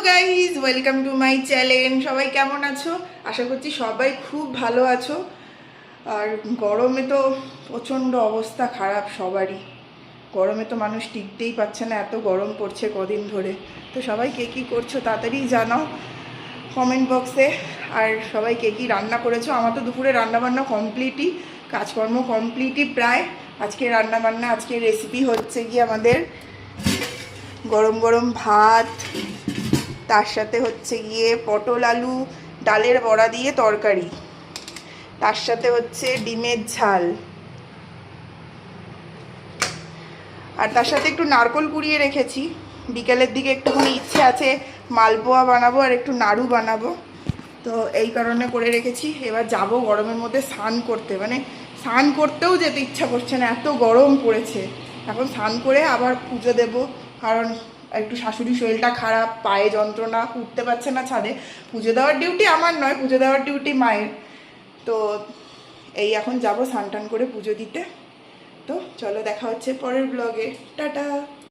Guys, welcome to my channel. সবাই কেমন আছো? আশা করছি সবাই খুব ভালো আছো। আর গরমে তো প্রচণ্ড অবস্থা খারাপ সবারই। গরমে তো মানুষ টিকতেই পারছে না, এত গরম পড়ছে কদিন ধরে। তো সবাই কে কী করছো তাড়াতাড়ি জানাও কমেন্ট বক্সে। আর সবাই কে কী রান্না করেছো? আমার তো দুপুরে রান্নাবান্না কমপ্লিটই, কাজকর্ম কমপ্লিটই প্রায়। আজকে রান্নাবান্না, আজকে রেসিপি হচ্ছে কি আমাদের গরম গরম ভাত, তার সাথে হচ্ছে গিয়ে পটল আলু ডালের বড়া দিয়ে তরকারি, তার সাথে হচ্ছে ডিমের ঝাল, আর তার সাথে একটু নারকোল কুড়িয়ে রেখেছি। বিকেলের দিকে একটুখানি ইচ্ছে আছে মালপোয়া বানাবো আর একটু নাড়ু বানাবো, তো এই কারণে করে রেখেছি। এবার যাব গরমের মধ্যে স্নান করতে, মানে স্নান করতেও যেতে ইচ্ছা করছে না, এত গরম পড়েছে। এখন স্নান করে আবার পুজো দেব, কারণ একটু শাশুড়ি শরীরটা খারাপ, পায়ে যন্ত্রণা, উঠতে পারছে না ছাদে। পুজো দেওয়ার ডিউটি আমার নয়, পুজো দেওয়ার ডিউটি মায়ের। তো এই এখন যাব স্নান টান করে পুজো দিতে। তো চলো, দেখা হচ্ছে পরের ব্লগে। টাটা।